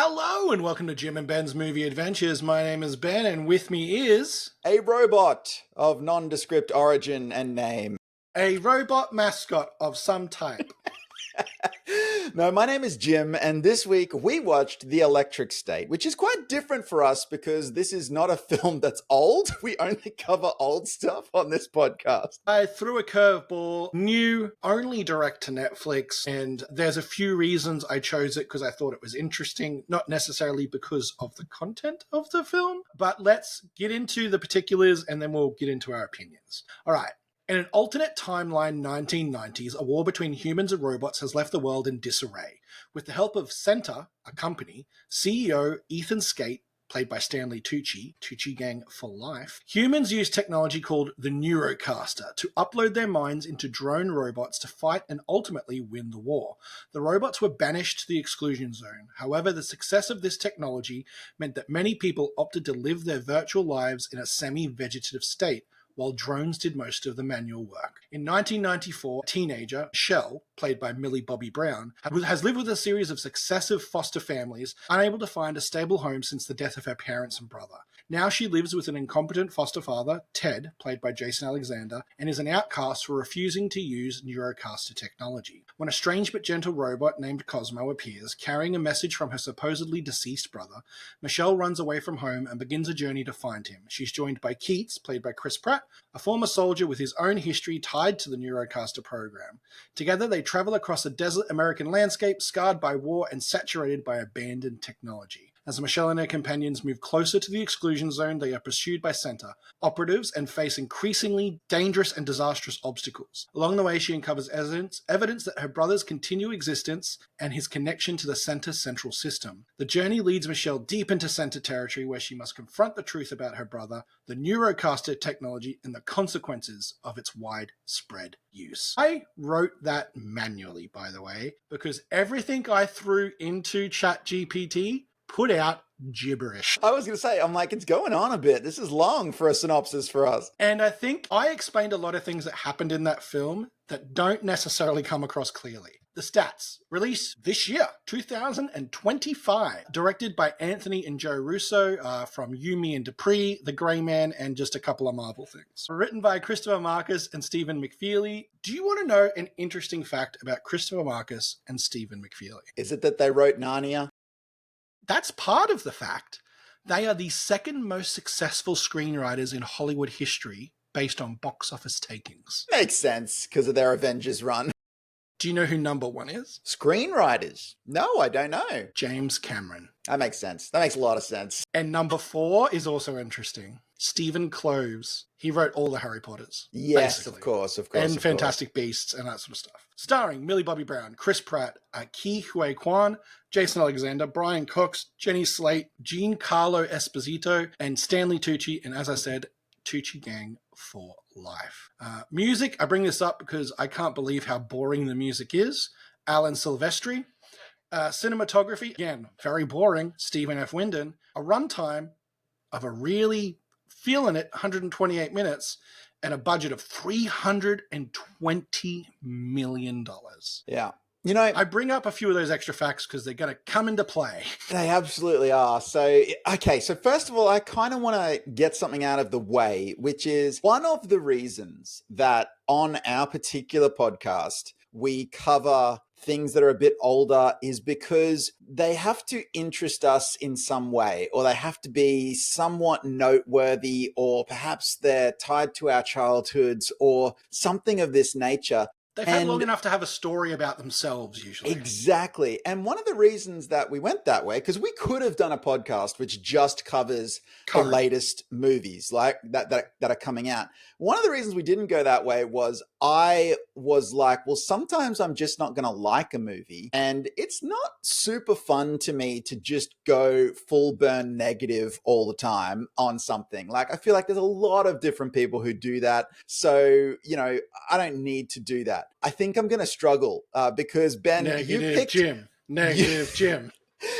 Hello and welcome to Jim and Ben's Movie Adventures. My name is Ben and with me is... A robot of nondescript origin and name. a robot mascot of some type. No, my name is Jim, and this week we watched The Electric State, which is quite different for us because this is not a film that's old. We only cover old stuff on this podcast. I threw a curveball, new, only direct to Netflix, and there's a few reasons I chose it because I thought it was interesting, not necessarily because of the content of the film, but let's get into the particulars and then we'll get into our opinions. All right. In an alternate timeline 1990s, a war between humans and robots has left the world in disarray. With the help of Center, a company, CEO Ethan Skate, played by Stanley Tucci, Tucci Gang for life, humans use technology called the Neurocaster to upload their minds into drone robots to fight and ultimately win the war. The robots were banished to the exclusion zone. However, the success of this technology meant that many people opted to live their virtual lives in a semi-vegetative state, while drones did most of the manual work. In 1994, a teenager, Shell, played by Millie Bobby Brown, has lived with a series of successive foster families, unable to find a stable home since the death of her parents and brother. Now she lives with an incompetent foster father, Ted, played by Jason Alexander, and is an outcast for refusing to use Neurocaster technology. When a strange but gentle robot named Cosmo appears, carrying a message from her supposedly deceased brother, Michelle runs away from home and begins a journey to find him. She's joined by Keats, played by Chris Pratt, a former soldier with his own history tied to the Neurocaster program. Together, they travel across a desert American landscape scarred by war and saturated by abandoned technology. As Michelle and her companions move closer to the exclusion zone, they are pursued by Center operatives and face increasingly dangerous and disastrous obstacles. Along the way, she uncovers evidence that her brother's continued existence and his connection to the Center central system. The journey leads Michelle deep into Center territory, where she must confront the truth about her brother, the Neurocaster technology, and the consequences of its widespread use. I wrote that manually, by the way, because everything I threw into ChatGPT put out gibberish. I was going to say, I'm like, it's going on a bit. This is long for a synopsis for us. And I think I explained a lot of things that happened in that film that don't necessarily come across clearly. The stats. Released this year, 2025. Directed by Anthony and Joe Russo from Yumi and Dupree, The Grey Man, and just a couple of Marvel things. Written by Christopher Marcus and Stephen McFeely. Do you want to know an interesting fact about Christopher Marcus and Stephen McFeely? Is it that they wrote Narnia? That's part of the fact. They are the second most successful screenwriters in Hollywood history based on box office takings. Makes sense, because of their Avengers run. Do you know who number one is? Screenwriters? No, I don't know. James Cameron. That makes sense. That makes a lot of sense. And number 4 is also interesting. Stephen Kloves. He wrote all the Harry Potters. Yes, basically. of course. And Fantastic Beasts and that sort of stuff. Starring Millie Bobby Brown, Chris Pratt, Ke Huy Quan, Jason Alexander, Brian Cox, Jenny Slate, Giancarlo Esposito, and Stanley Tucci. And as I said, Tucci Gang for life. Music, I bring this up because I can't believe how boring the music is. Alan Silvestri. Cinematography, again, very boring. Stephen F. Winden. A runtime of a really feeling it, 128 minutes, and a budget of $320 million. Yeah. You know, I bring up a few of those extra facts because they're going to come into play. They absolutely are. So, okay. So first of all, I kind of want to get something out of the way, which is one of the reasons that on our particular podcast, we cover things that are a bit older is because they have to interest us in some way, or they have to be somewhat noteworthy, or perhaps they're tied to our childhoods or something of this nature. They've had long enough to have a story about themselves, usually. Exactly. And one of the reasons that we went that way, because we could have done a podcast which just covers the latest movies like that are coming out. One of the reasons we didn't go that way was I was like, well, sometimes I'm just not going to like a movie. And it's not super fun to me to just go full burn negative all the time on something. Like, I feel like there's a lot of different people who do that. So, you know, I don't need to do that. I think I'm going to struggle because Ben, Negative Jim.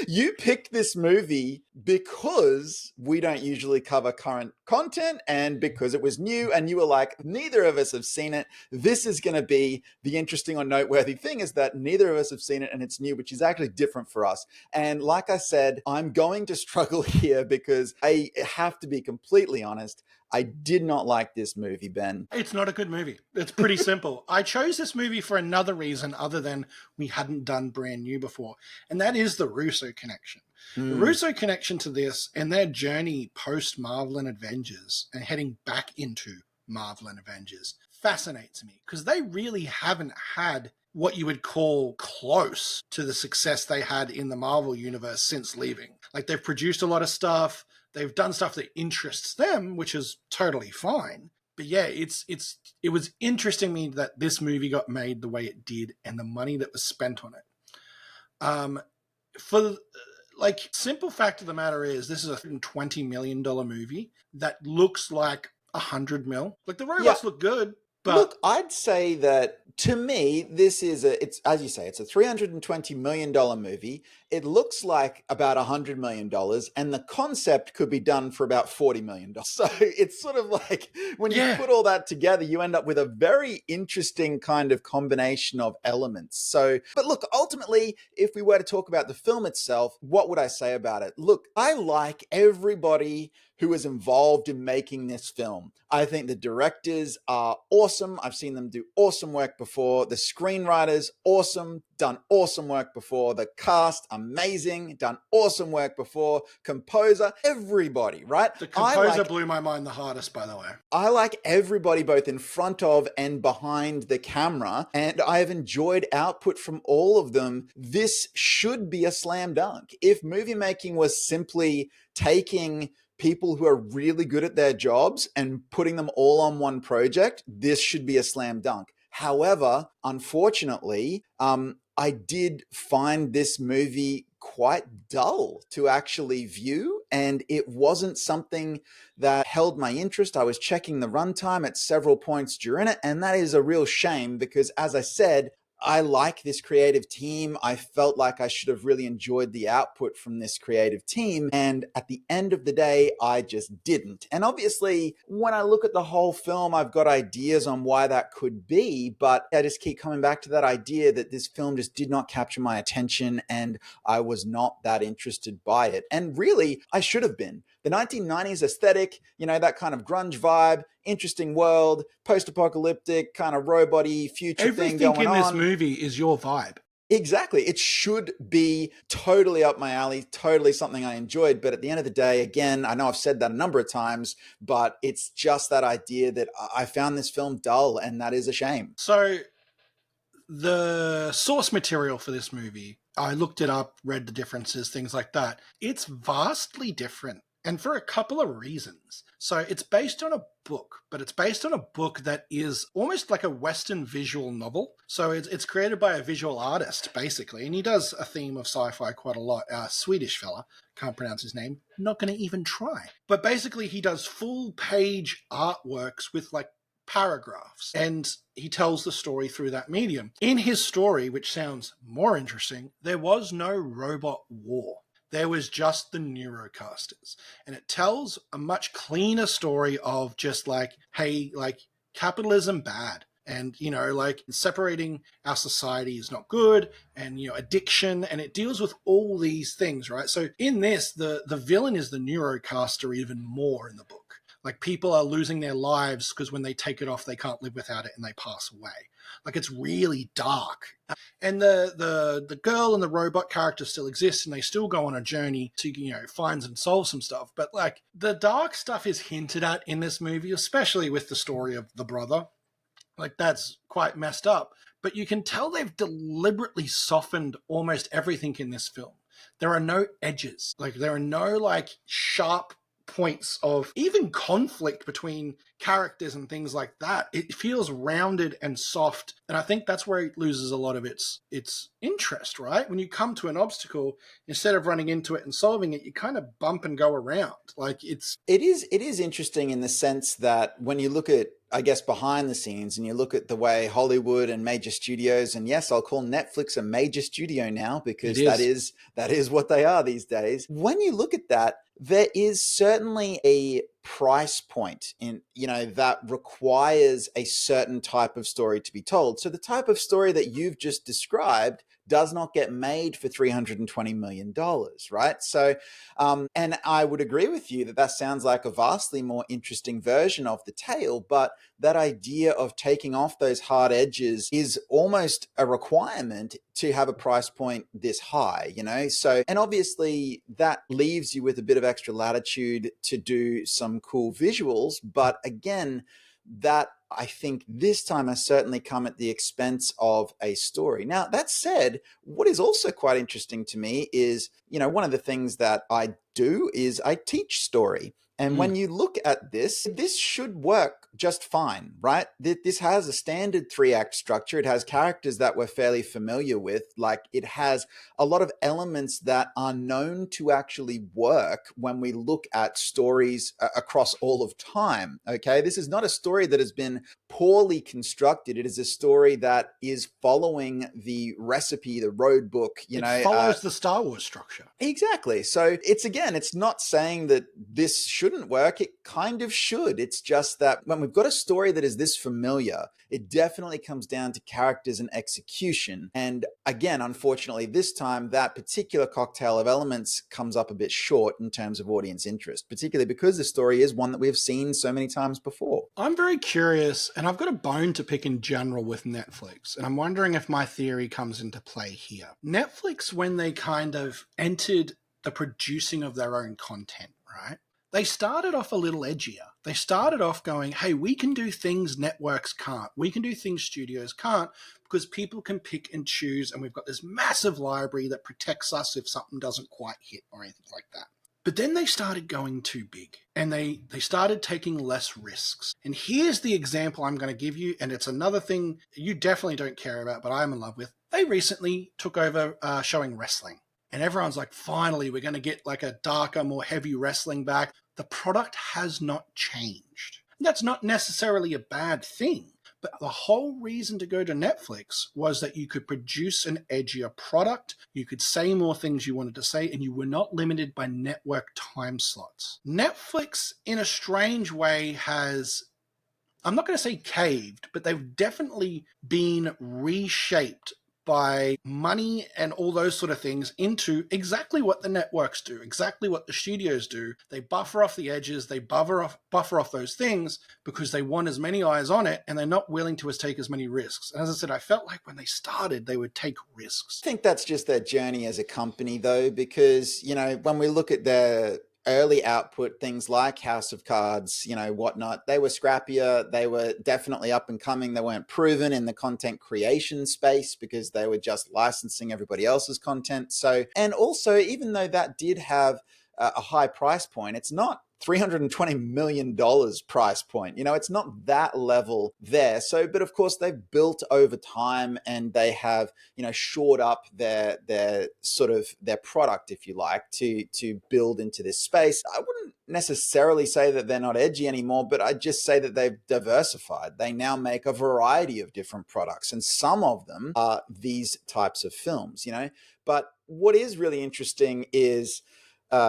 You picked this movie because we don't usually cover current content and because it was new and you were like, neither of us have seen it. This is going to be the interesting or noteworthy thing, is that neither of us have seen it and it's new, which is actually different for us. And like I said, I'm going to struggle here because I have to be completely honest. I did not like this movie, Ben. It's not a good movie. It's pretty simple. I chose this movie for another reason other than we hadn't done Brand New before, and that is the Russo connection. The Russo connection to this and their journey post Marvel and Avengers and heading back into Marvel and Avengers fascinates me because they really haven't had what you would call close to the success they had in the Marvel universe since leaving. Like, they've produced a lot of stuff. They've done stuff that interests them, which is totally fine. But yeah, it was interesting to me that this movie got made the way it did and the money that was spent on it. For like, simple fact of the matter is, this is a $120 million movie that looks like $100 million. Like, the robots look good, but look, I'd say that to me, this is it's as you say, it's a $320 million movie. It looks like about $100 million, and the concept could be done for about $40 million. So it's sort of like, when you put all that together, you end up with a very interesting kind of combination of elements. So, but look, ultimately, if we were to talk about the film itself, what would I say about it? Look, I like everybody who was involved in making this film. I think the directors are awesome. I've seen them do awesome work before. The screenwriters, awesome, done awesome work before. The cast, amazing, done awesome work before. Composer, everybody, right? The composer blew my mind the hardest, by the way. I like everybody both in front of and behind the camera, and I have enjoyed output from all of them. This should be a slam dunk. If movie making was simply taking people who are really good at their jobs and putting them all on one project, this should be a slam dunk. However, unfortunately, I did find this movie quite dull to actually view, and it wasn't something that held my interest. I was checking the runtime at several points during it, and that is a real shame because, as I said, I like this creative team. I felt like I should have really enjoyed the output from this creative team. And at the end of the day, I just didn't. And obviously, when I look at the whole film, I've got ideas on why that could be. But I just keep coming back to that idea that this film just did not capture my attention and I was not that interested by it. And really, I should have been. The 1990s aesthetic, you know, that kind of grunge vibe, interesting world, post-apocalyptic, kind of robot-y future thing going on. Everything in this movie is your vibe. Exactly. It should be totally up my alley, totally something I enjoyed. But at the end of the day, again, I know I've said that a number of times, but it's just that idea that I found this film dull, and that is a shame. So the source material for this movie, I looked it up, read the differences, things like that. It's vastly different. And for a couple of reasons. So it's based on a book, but it's based on a book that is almost like a Western visual novel. So it's created by a visual artist, basically. And he does a theme of sci-fi quite a lot. Swedish fella, can't pronounce his name, not going to even try. But basically he does full page artworks with like paragraphs, and he tells the story through that medium. In his story, which sounds more interesting, there was no robot war. There was just the Neurocasters. And it tells a much cleaner story of just like, hey, like, capitalism bad. And, you know, like, separating our society is not good, and, you know, addiction, and it deals with all these things, right? So in this, the villain is the Neurocaster even more in the book. Like, people are losing their lives because when they take it off, they can't live without it and they pass away. Like, it's really dark. And the girl and the robot character still exist, and they still go on a journey to, you know, find and solve some stuff. But, like, the dark stuff is hinted at in this movie, especially with the story of the brother. Like, that's quite messed up. But you can tell they've deliberately softened almost everything in this film. There are no edges. Like, there are no, like, sharp points of even conflict between characters and things like that. It feels rounded and soft, and I think that's where it loses a lot of its interest, right? When you come to an obstacle, instead of running into it and solving it, you kind of bump and go around. Like it is interesting in the sense that when you look at, I guess, behind the scenes, and you look at the way Hollywood and major studios, and yes, I'll call Netflix a major studio now because that is what they are these days. When you look at that, there is certainly a price point in, that requires a certain type of story to be told. So the type of story that you've just described does not get made for $320 million, right? So, and I would agree with you that sounds like a vastly more interesting version of the tale, but that idea of taking off those hard edges is almost a requirement to have a price point this high, So, and obviously that leaves you with a bit of extra latitude to do some cool visuals, but again, that I think this time has certainly come at the expense of a story. Now, that said, what is also quite interesting to me is, one of the things that I do is I teach story. And when you look at this should work just fine, right? This has a standard 3-act structure. It has characters that we're fairly familiar with. Like, it has a lot of elements that are known to actually work when we look at stories across all of time, okay? This is not a story that has been poorly constructed. It is a story that is following the recipe, the road book, it follows the Star Wars structure. Exactly. So it's not saying that this shouldn't work. It kind of should. It's just that when we've got a story that is this familiar, it definitely comes down to characters and execution. And again, unfortunately, this time that particular cocktail of elements comes up a bit short in terms of audience interest, particularly because the story is one that we've seen so many times before. I'm very curious, and I've got a bone to pick in general with Netflix, and I'm wondering if my theory comes into play here. Netflix, when they kind of entered the producing of their own content, right? They started off a little edgier. They started off going, hey, we can do things networks can't. We can do things studios can't because people can pick and choose, and we've got this massive library that protects us if something doesn't quite hit or anything like that. But then they started going too big, and they started taking less risks. And here's the example I'm going to give you, and it's another thing you definitely don't care about, but I'm in love with. They recently took over showing wrestling. And everyone's like, finally, we're going to get like a darker, more heavy wrestling back. The product has not changed. And that's not necessarily a bad thing. But the whole reason to go to Netflix was that you could produce an edgier product, you could say more things you wanted to say, and you were not limited by network time slots. Netflix, in a strange way, has, I'm not going to say caved, but they've definitely been reshaped by money and all those sort of things into exactly what the networks do, exactly what the studios do. They buffer off the edges, they buffer off those things because they want as many eyes on it, and they're not willing to take as many risks. And as I said, I felt like when they started, they would take risks. I think that's just their journey as a company, though, because, when we look at their early output, things like House of Cards, whatnot, they were scrappier. They were definitely up and coming. They weren't proven in the content creation space because they were just licensing everybody else's content. So, and also, even though that did have a high price point, it's not $320 million price point. It's not that level there. So, but of course they've built over time, and they have, shored up their sort of their product, if you like, to build into this space. I wouldn't necessarily say that they're not edgy anymore, but I'd just say that they've diversified. They now make a variety of different products, and some of them are these types of films, But what is really interesting is,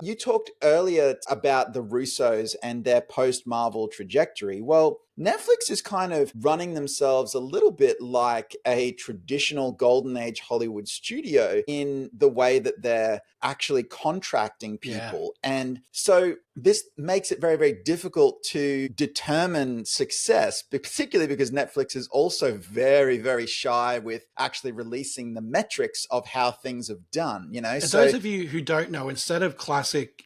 you talked earlier about the Russos and their post-Marvel trajectory. Well, Netflix is kind of running themselves a little bit like a traditional Golden Age Hollywood studio in the way that they're actually contracting people. Yeah. And so this makes it very, very difficult to determine success, particularly because Netflix is also very, very shy with actually releasing the metrics of how things have done, And those of you who don't know, instead of classic,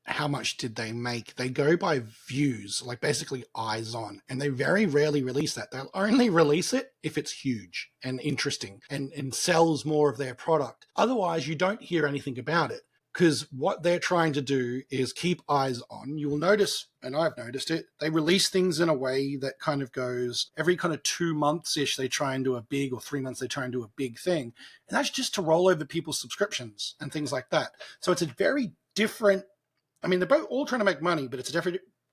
how much did they make? They go by views, like basically eyes on, and they very rarely release that. They'll only release it if it's huge and interesting and sells more of their product. Otherwise, you don't hear anything about it. because what they're trying to do is keep eyes on. You will notice, and I've noticed it, they release things in a way that kind of goes every kind of 2 months-ish, they try and do a big, or 3 months, they try and do a big thing. And that's just to roll over people's subscriptions and things like that. So it's a very different, I mean, they're both all trying to make money, but it's a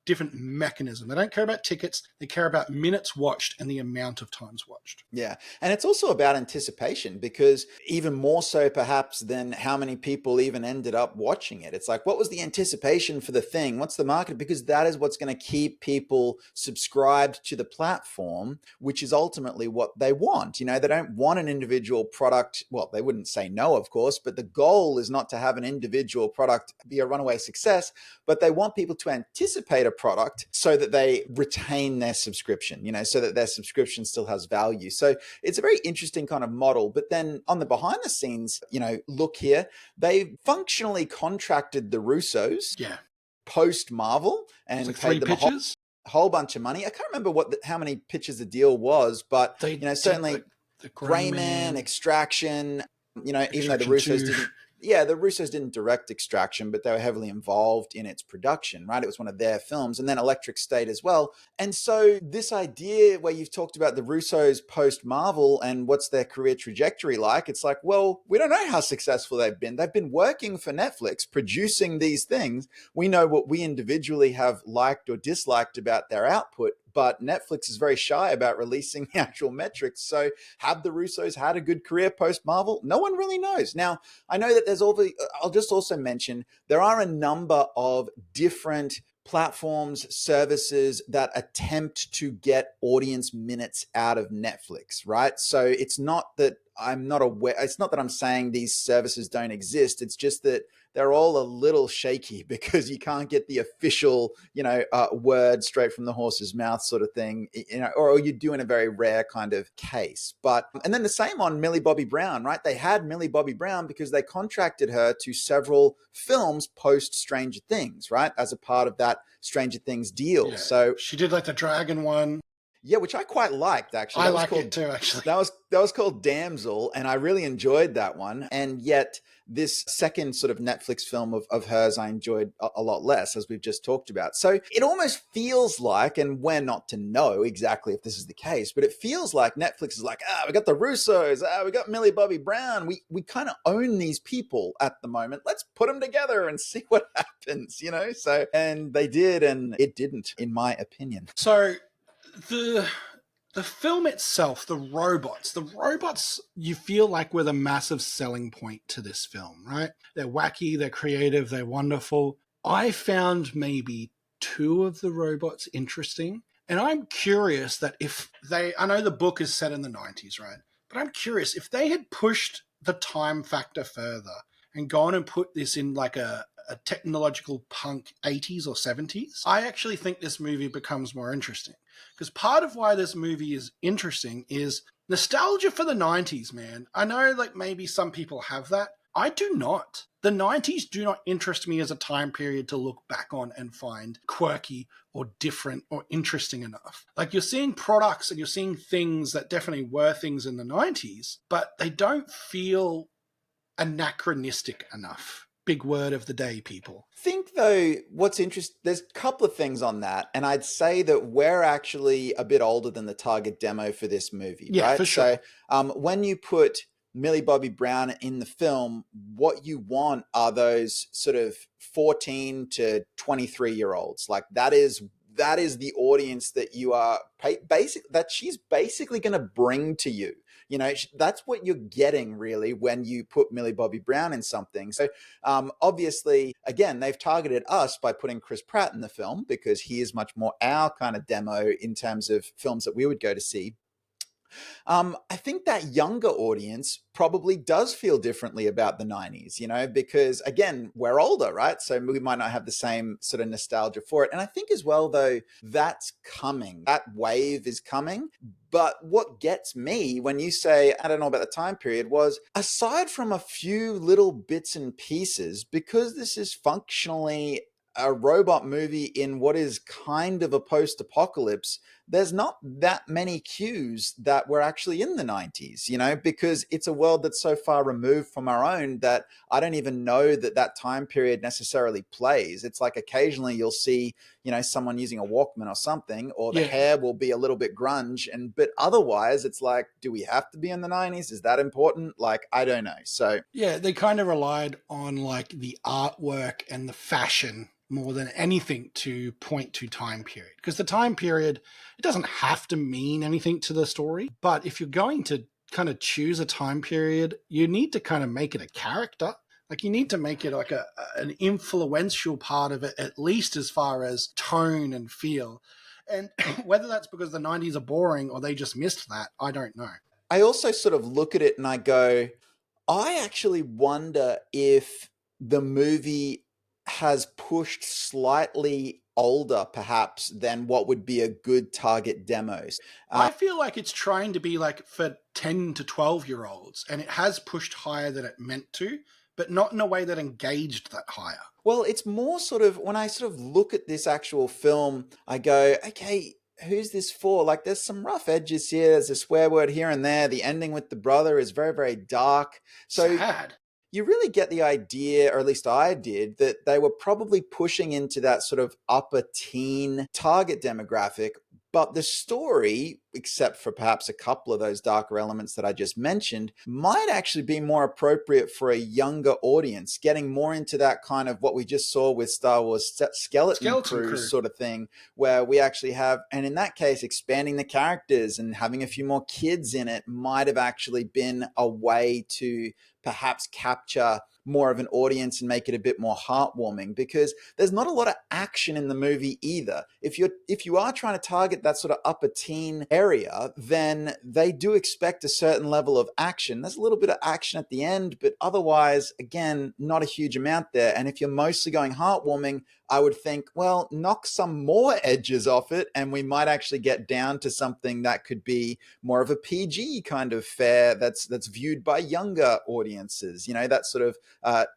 different mechanism. They don't care about tickets. They care about minutes watched and the amount of times watched. Yeah. And it's also about anticipation, because even more so perhaps than how many people even ended up watching it. It's like, what was the anticipation for the thing? What's the market? Because that is what's going to keep people subscribed to the platform, which is ultimately what they want. You know, they don't want an individual product. Well, they wouldn't say no, of course, but the goal is not to have an individual product be a runaway success, but they want people to anticipate a product so that they retain their subscription, you know, so that their subscription still has value. So it's a very interesting kind of model. But then on the behind the scenes, you know, look here, they functionally contracted the Russos post Marvel and paid them a whole bunch of money. I can't remember how many pitches the deal was, but you know, certainly the Gray Man, Extraction, you know, even though the Russos didn't. Yeah, the Russos didn't direct Extraction, but they were heavily involved in its production, right? It was one of their films, and then Electric State as well. And so this idea where you've talked about the Russos post-Marvel and what's their career trajectory like, it's like, well, we don't know how successful they've been. They've been working for Netflix, producing these things. We know what we individually have liked or disliked about their output, but Netflix is very shy about releasing the actual metrics. So have the Russos had a good career post-Marvel? No one really knows. Now, I know that I'll just also mention, there are a number of different platforms, services that attempt to get audience minutes out of Netflix, right? So it's not that I'm not aware, it's not that I'm saying these services don't exist. It's just that they're all a little shaky because you can't get the official, you know, word straight from the horse's mouth sort of thing, you know, or you do in a very rare kind of case. But, and then the same on Millie Bobby Brown, right? They had Millie Bobby Brown because they contracted her to several films post Stranger Things, right? As a part of that Stranger Things deal. Yeah. So she did like the dragon one. Yeah, which I quite liked, actually. I like it too, actually. That was called Damsel, and I really enjoyed that one. And yet this second sort of Netflix film of hers I enjoyed a lot less, as we've just talked about. So it almost feels like, and we're not to know exactly if this is the case, but it feels like Netflix is like, we got the Russos, we got Millie Bobby Brown. We kind of own these people at the moment. Let's put them together and see what happens, you know? So, and they did, and it didn't, in my opinion. So the film itself, the robots, you feel like were the massive selling point to this film, right? They're wacky, they're creative, they're wonderful. I found maybe 2 of the robots interesting. And I'm curious that I know the book is set in the 90s, right? But I'm curious if they had pushed the time factor further and gone and put this in like a technological punk 80s or 70s, I actually think this movie becomes more interesting. Because part of why this movie is interesting is nostalgia for the 90s, man. I know like maybe some people have that. I do not. The 90s do not interest me as a time period to look back on and find quirky or different or interesting enough. Like you're seeing products and you're seeing things that definitely were things in the 90s, but they don't feel anachronistic enough. Big word of the day, people. I think though, what's interesting, there's a couple of things on that. And I'd say that we're actually a bit older than the target demo for this movie, yeah, right? For sure. So when you put Millie Bobby Brown in the film, what you want are those sort of 14 to 23-year-olds. Like that is the audience that you are that she's basically going to bring to you. You know, that's what you're getting really when you put Millie Bobby Brown in something. So obviously, again, they've targeted us by putting Chris Pratt in the film because he is much more our kind of demo in terms of films that we would go to see. I think that younger audience probably does feel differently about the 90s, you know, because again, we're older, right? So we might not have the same sort of nostalgia for it. And I think as well, though, that's coming. That wave is coming. But what gets me when you say, I don't know about the time period, was aside from a few little bits and pieces, because this is functionally a robot movie in what is kind of a post-apocalypse, there's not that many cues that were actually in the 90s, because it's a world that's so far removed from our own that I don't even know that time period necessarily plays. It's like occasionally you'll see, someone using a Walkman or something, or the hair will be a little bit grunge, but otherwise it's like, do we have to be in the 90s? Is that important? Like, I don't know. So yeah, they kind of relied on like the artwork and the fashion more than anything to point to time period. Because the time period, it doesn't have to mean anything to the story. But if you're going to kind of choose a time period, you need to kind of make it a character. Like you need to make it like an influential part of it, at least as far as tone and feel. And whether that's because the 90s are boring or they just missed that, I don't know. I also sort of look at it and I go, I actually wonder if the movie has pushed slightly older, perhaps, than what would be a good target demos. I feel like it's trying to be like for 10 to 12-year-olds, and it has pushed higher than it meant to, but not in a way that engaged that higher. Well, it's more sort of, when I sort of look at this actual film, I go, okay, who's this for? Like, there's some rough edges here. There's a swear word here and there. The ending with the brother is very, very dark. So sad. You really get the idea, or at least I did, that they were probably pushing into that sort of upper teen target demographic. But the story, except for perhaps a couple of those darker elements that I just mentioned, might actually be more appropriate for a younger audience, getting more into that kind of what we just saw with Star Wars Skeleton Crew sort of thing, where we actually have, and in that case, expanding the characters and having a few more kids in it might have actually been a way to perhaps capture more of an audience and make it a bit more heartwarming, because there's not a lot of action in the movie either. If you are trying to target that sort of upper teen area, then they do expect a certain level of action. There's a little bit of action at the end, but otherwise, again, not a huge amount there. And if you're mostly going heartwarming, I would think, well, knock some more edges off it, and we might actually get down to something that could be more of a PG kind of fare that's viewed by younger audiences, that sort of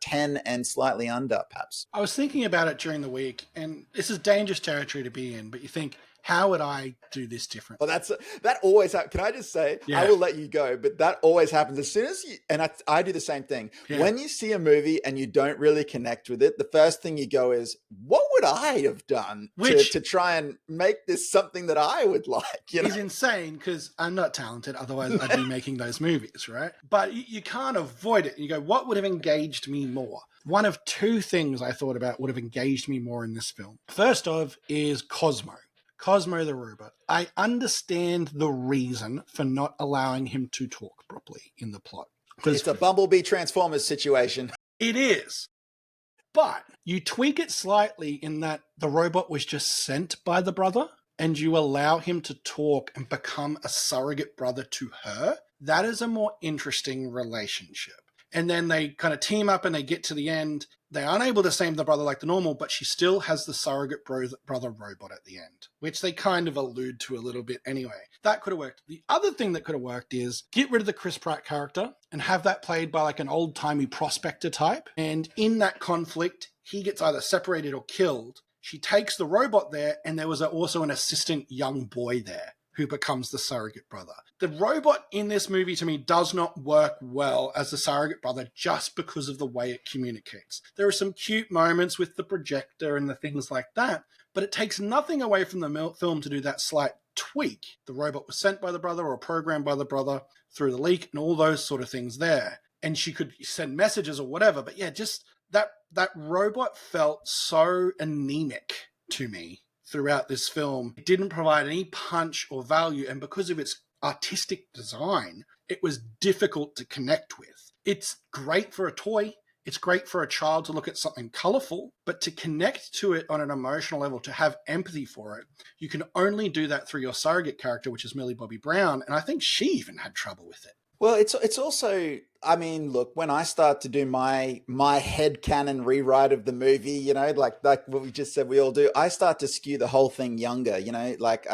10 and slightly under, perhaps. I was thinking about it during the week, and this is dangerous territory to be in, but you think, how would I do this different? Well, that always happens. Can I just say, I will let you go, but that always happens as soon as you, and I do the same thing. Yeah. When you see a movie and you don't really connect with it, the first thing you go is, what would I have done to try and make this something that I would like? It's insane, because I'm not talented, otherwise I'd be making those movies, right? But you can't avoid it. You go, what would have engaged me more? One of two things I thought about would have engaged me more in this film. First of is Cosmo the robot. I understand the reason for not allowing him to talk properly in the plot. It's a Bumblebee Transformers situation. It is. But you tweak it slightly in that the robot was just sent by the brother, and you allow him to talk and become a surrogate brother to her. That is a more interesting relationship. And then they kind of team up and they get to the end. They aren't able to save the brother like the normal, but she still has the surrogate brother robot at the end, which they kind of allude to a little bit anyway. That could have worked. The other thing that could have worked is get rid of the Chris Pratt character and have that played by like an old-timey prospector type. And in that conflict, he gets either separated or killed. She takes the robot there, and there was also an assistant young boy there who becomes the surrogate brother. The robot in this movie, to me, does not work well as the surrogate brother just because of the way it communicates. There are some cute moments with the projector and the things like that, but it takes nothing away from the film to do that slight tweak. The robot was sent by the brother or programmed by the brother through the leak and all those sort of things there. And she could send messages or whatever, but yeah, just that robot felt so anemic to me throughout this film. It didn't provide any punch or value, and because of its artistic design, it was difficult to connect with. It's great for a toy. It's great for a child to look at something colorful, but to connect to it on an emotional level, to have empathy for it, you can only do that through your surrogate character, which is Millie Bobby Brown, and I think she even had trouble with it. Well, it's also, I mean, look, when I start to do my headcanon rewrite of the movie, like what we just said we all do, I start to skew the whole thing younger, like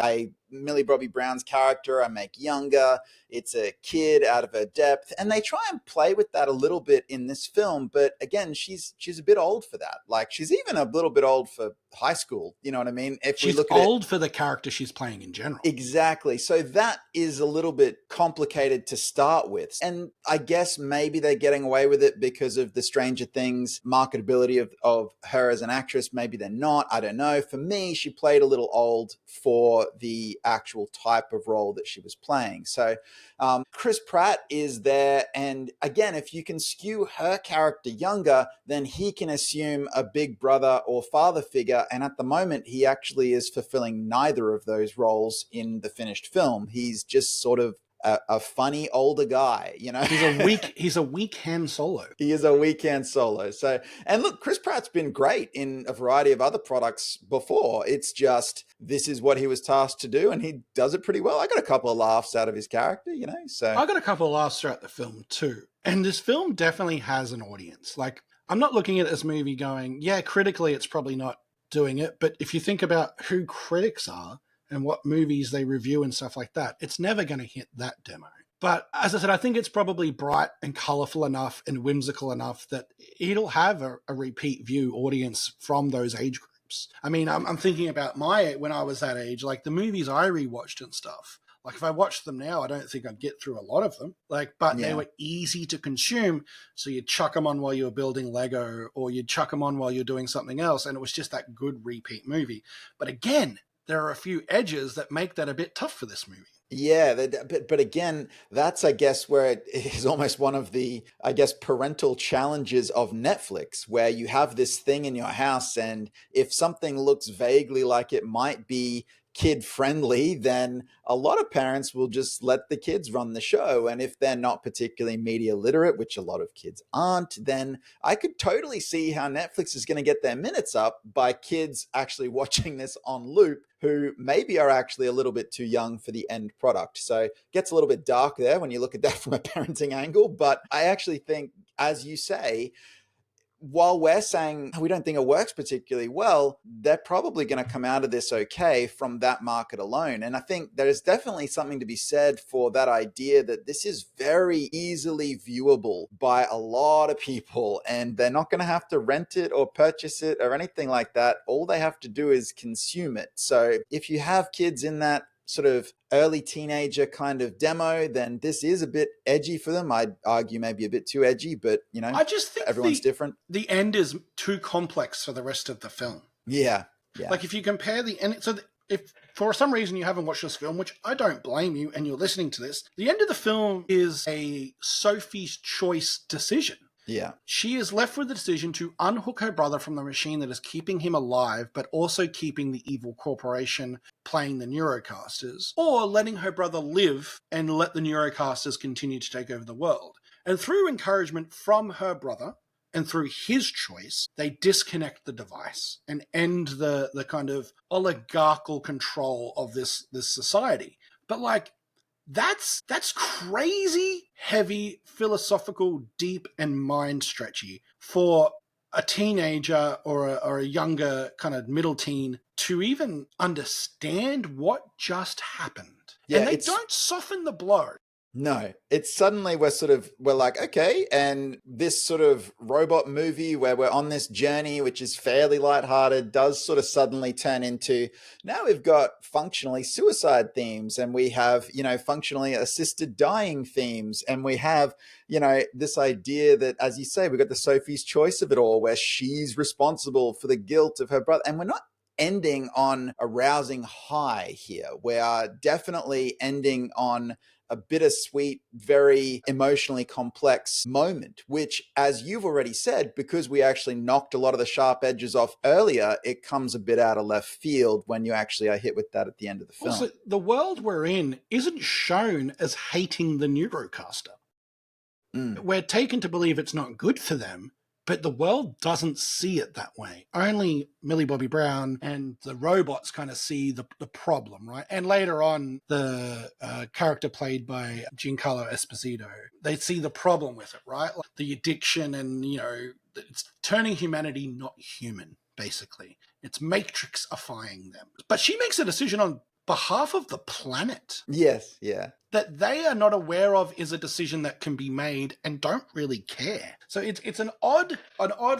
Millie Bobby Brown's character I make younger. It's a kid out of her depth, and they try and play with that a little bit in this film, but again, she's a bit old for that. Like, she's even a little bit old for high school, you know what I mean? If we She's look at old for the character she's playing in general. Exactly. So that is a little bit complicated to start with. And I guess maybe they're getting away with it because of the Stranger Things marketability of her as an actress. Maybe they're not. I don't know. For me, she played a little old for the actual type of role that she was playing. So Chris Pratt is there. And again, if you can skew her character younger, then he can assume a big brother or father figure. And at the moment, he actually is fulfilling neither of those roles in the finished film. He's just sort of a funny older guy, He's a weak Han Solo. He is a weak Han Solo. So, and look, Chris Pratt's been great in a variety of other products before. It's just, this is what he was tasked to do, and he does it pretty well. I got a couple of laughs out of his character, so. I got a couple of laughs throughout the film too. And this film definitely has an audience. Like, I'm not looking at this movie going, yeah, critically it's probably not doing it. But if you think about who critics are and what movies they review and stuff like that, it's never going to hit that demo. But as I said, I think it's probably bright and colorful enough and whimsical enough that it'll have a repeat view audience from those age groups. I mean, I'm thinking about when I was that age, like the movies I rewatched and stuff. Like, if I watched them now, I don't think I'd get through a lot of them. But they were easy to consume. So you'd chuck them on while you were building Lego, or you'd chuck them on while you're doing something else. And it was just that good repeat movie. But again, there are a few edges that make that a bit tough for this movie. Yeah, but again, that's, I guess, where it is almost one of the, I guess, parental challenges of Netflix, where you have this thing in your house, and if something looks vaguely like it might be kid friendly, then a lot of parents will just let the kids run the show. And if they're not particularly media literate, which a lot of kids aren't, then I could totally see how Netflix is going to get their minutes up by kids actually watching this on loop, who maybe are actually a little bit too young for the end product. So it gets a little bit dark there when you look at that from a parenting angle. But I actually think, as you say, while we're saying we don't think it works particularly well, they're probably going to come out of this okay from that market alone. And I think there is definitely something to be said for that idea that this is very easily viewable by a lot of people, and they're not going to have to rent it or purchase it or anything like that. All they have to do is consume it. So if you have kids in that sort of early teenager kind of demo, then this is a bit edgy for them. I'd argue maybe a bit too edgy, but I just think everyone's different. The end is too complex for the rest of the film. Yeah. Like, if you compare the end, so if for some reason you haven't watched this film, which I don't blame you, and you're listening to this, the end of the film is a Sophie's choice decision. Yeah. She is left with the decision to unhook her brother from the machine that is keeping him alive, but also keeping the evil corporation playing the Neurocasters, or letting her brother live and let the Neurocasters continue to take over the world. And through encouragement from her brother, and through his choice, they disconnect the device and end the kind of oligarchical control of this society. But like, that's crazy heavy, philosophical, deep, and mind stretchy for a teenager or a younger kind of middle teen to even understand what just happened. Yeah, and they don't soften the blow. No, it's suddenly we're like, okay, and this sort of robot movie where we're on this journey, which is fairly lighthearted, does sort of suddenly turn into, now we've got functionally suicide themes, and we have, functionally assisted dying themes, and we have, this idea that, as you say, we've got the Sophie's choice of it all, where she's responsible for the guilt of her brother, and we're not ending on a rousing high here. We are definitely ending on a bittersweet, very emotionally complex moment, which, as you've already said, because we actually knocked a lot of the sharp edges off earlier, it comes a bit out of left field when you actually are hit with that at the end of the film. Also, the world we're in isn't shown as hating the Neurocaster. We're taken to believe it's not good for them, but the world doesn't see it that way. Only Millie Bobby Brown and the robots kind of see the problem, right? And later on, the character played by Giancarlo Esposito, they see the problem with it, right? Like the addiction and, it's turning humanity not human, basically. It's matrixifying them. But she makes a decision on behalf of the planet. Yes, yeah. That they are not aware of is a decision that can be made and don't really care. So it's an odd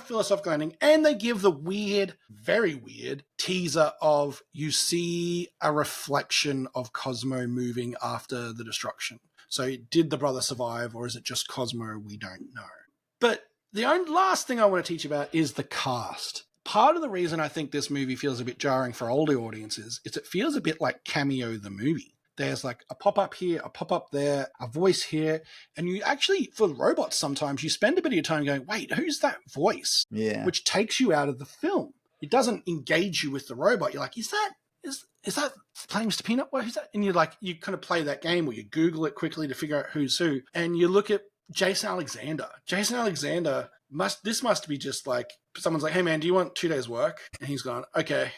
philosophical ending, and they give the weird, very weird teaser of you see a reflection of Cosmo moving after the destruction. So did the brother survive, or is it just Cosmo? We don't know. But the only last thing I want to teach about is the cast. Part of the reason I think this movie feels a bit jarring for older audiences is it feels a bit like Cameo the movie. There's like a pop-up here, a pop-up there, a voice here. And you actually, for robots sometimes, you spend a bit of your time going, wait, who's that voice? Yeah. Which takes you out of the film. It doesn't engage you with the robot. You're like, is that playing Mr. Peanut? What is that? And you're like, you kind of play that game where you Google it quickly to figure out who's who. And you look at Jason Alexander. Jason Alexander must be just like, someone's like, hey man, do you want 2 days work? And he's gone, okay.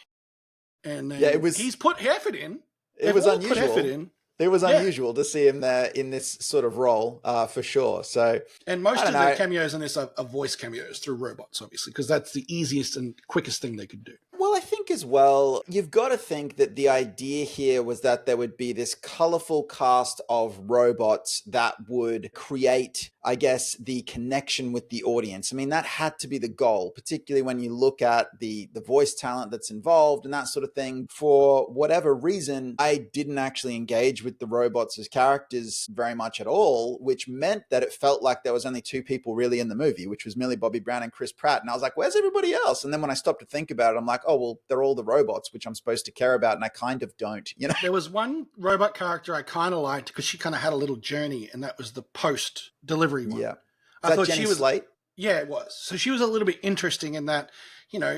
And then he's put effort in. It was unusual. It was unusual to see him there in this sort of role, for sure. So, and most of the cameos in this are voice cameos through robots, obviously, because that's the easiest and quickest thing they could do. Well, I think as well, you've got to think that the idea here was that there would be this colorful cast of robots that would create, I guess, the connection with the audience. I mean, that had to be the goal, particularly when you look at the voice talent that's involved and that sort of thing. For whatever reason, I didn't actually engage with the robots as characters very much at all, which meant that it felt like there was only 2 people really in the movie, which was Millie Bobby Brown and Chris Pratt. And I was like, where's everybody else? And then when I stopped to think about it, I'm like, oh, well, they're all the robots, which I'm supposed to care about, and I kind of don't, There was one robot character I kind of liked because she kind of had a little journey, and that was the post-delivery one. Yeah. I thought Jenny she was Slate? Yeah, it was. So she was a little bit interesting in that,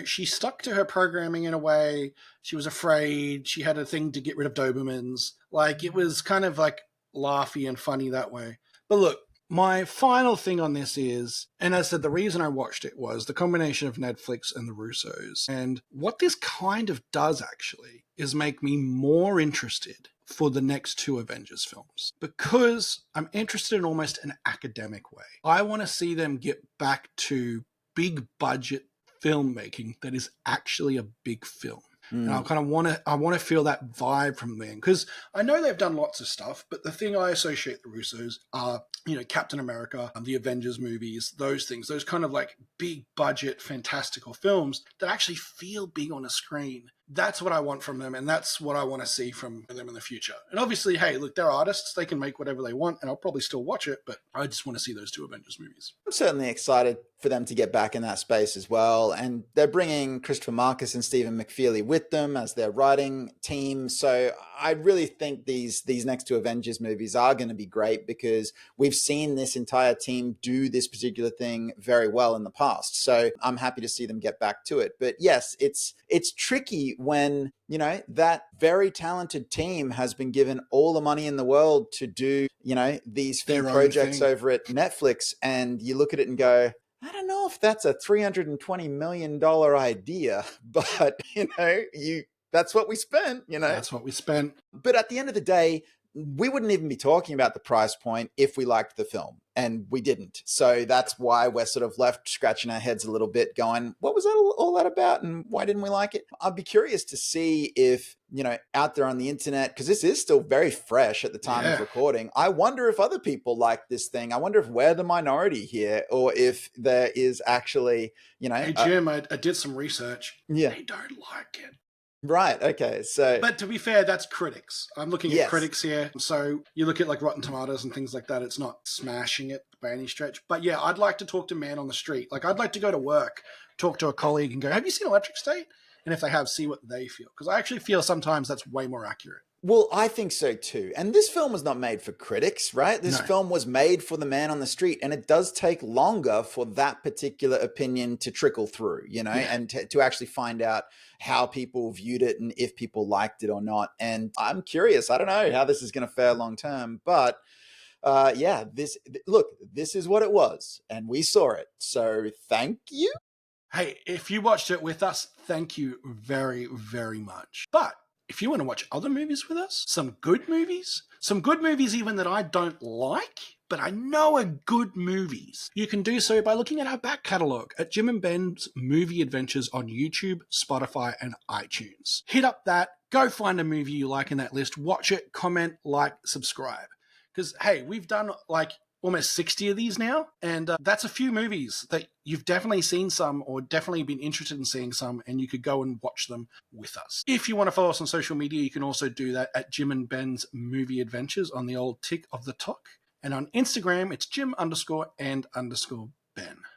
she stuck to her programming in a way. She was afraid. She had a thing to get rid of Dobermans. Like, it was kind of like laughy and funny that way. But look, my final thing on this is, and as I said, the reason I watched it was the combination of Netflix and the Russos. And what this kind of does actually is make me more interested for the next 2 Avengers films, because I'm interested in almost an academic way. I want to see them get back to big budget filmmaking that is actually a big film. And I kind of want to feel that vibe from them, because I know they've done lots of stuff, but the thing I associate the Russos are, Captain America, the Avengers movies, those things, those kind of like big budget, fantastical films that actually feel big on a screen. That's what I want from them, and that's what I want to see from them in the future. And obviously, hey, look, they're artists. They can make whatever they want, and I'll probably still watch it, but I just want to see those 2 Avengers movies. I'm certainly excited for them to get back in that space as well. And they're bringing Christopher Marcus and Stephen McFeely with them as their writing team. So I really think these next 2 Avengers movies are going to be great, because we've seen this entire team do this particular thing very well in the past. So I'm happy to see them get back to it. But yes, it's tricky when, that very talented team has been given all the money in the world to do, these few projects over at Netflix. And you look at it and go, I don't know if that's a $320 million idea, but, that's what we spent, That's what we spent. But at the end of the day, we wouldn't even be talking about the price point if we liked the film, and we didn't. So that's why we're sort of left scratching our heads a little bit going, what was that all that about, and why didn't we like it? I'd be curious to see if, out there on the internet, because this is still very fresh at the time of recording, I wonder if other people like this thing. I wonder if we're the minority here, or if there is actually, Hey, Jim, I did some research. Yeah. They don't like it. Right. Okay. So, but to be fair, that's critics. I'm looking at critics here. So you look at like Rotten Tomatoes and things like that. It's not smashing it by any stretch. But yeah, I'd like to talk to man on the street. Like, I'd like to go to work, talk to a colleague and go, have you seen Electric State? And if they have, see what they feel. Because I actually feel sometimes that's way more accurate. Well, I think so too. And this film was not made for critics, right? This film was made for the man on the street. And it does take longer for that particular opinion to trickle through, and to actually find out how people viewed it and if people liked it or not. And I'm curious. I don't know how this is going to fare long term, but yeah, look, this is what it was, and we saw it. So thank you. Hey, if you watched it with us, thank you very, very much. But if you want to watch other movies with us, some good movies even that I don't like, but I know are good movies, you can do so by looking at our back catalogue at Jim and Ben's Movie Adventures on YouTube, Spotify, and iTunes. Hit up that, go find a movie you like in that list, watch it, comment, like, subscribe. Because, hey, we've done like almost 60 of these now, and that's a few movies that you've definitely seen some or definitely been interested in seeing some, and you could go and watch them with us. If you want to follow us on social media, you can also do that at Jim and Ben's Movie Adventures on the old tick of the talk. And on Instagram, it's Jim_and_Ben.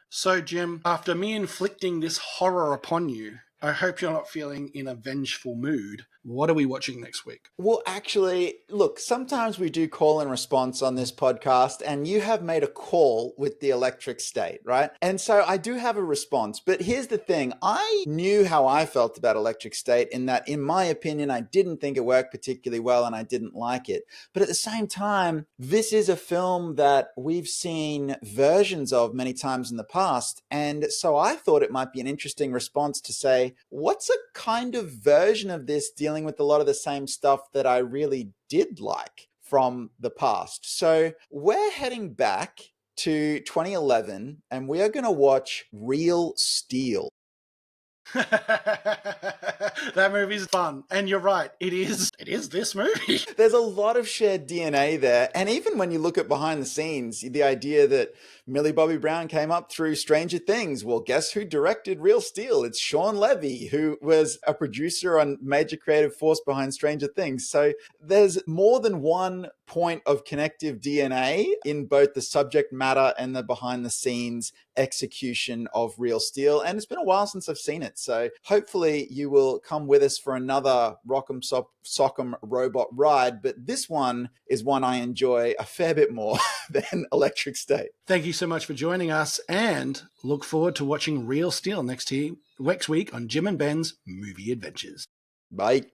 So, Jim, after me inflicting this horror upon you, I hope you're not feeling in a vengeful mood. What are we watching next week? Well, actually, look, sometimes we do call and response on this podcast, and you have made a call with the electric state, right? And so I do have a response. But here's the thing. I knew how I felt about electric state in that, in my opinion, I didn't think it worked particularly well and I didn't like it. But at the same time, this is a film that we've seen versions of many times in the past. And so I thought it might be an interesting response to say, what's a kind of version of this dealing with a lot of the same stuff that I really did like from the past? So we're heading back to 2011 and we are going to watch Real Steel. That movie's fun, and you're right, it is this movie. There's a lot of shared DNA there, and even when you look at behind the scenes, the idea that Millie Bobby Brown came up through Stranger Things. Well, guess who directed Real Steel? It's Sean Levy, who was a producer on major creative force behind Stranger Things. So there's more than one point of connective DNA in both the subject matter and the behind the scenes execution of Real Steel. And it's been a while since I've seen it. So hopefully you will come with us for another Rock'em Sock'em robot ride. But this one is one I enjoy a fair bit more than Electric State. Thank you so much for joining us, and look forward to watching Real Steel next week on Jim and Ben's Movie Adventures. Bye.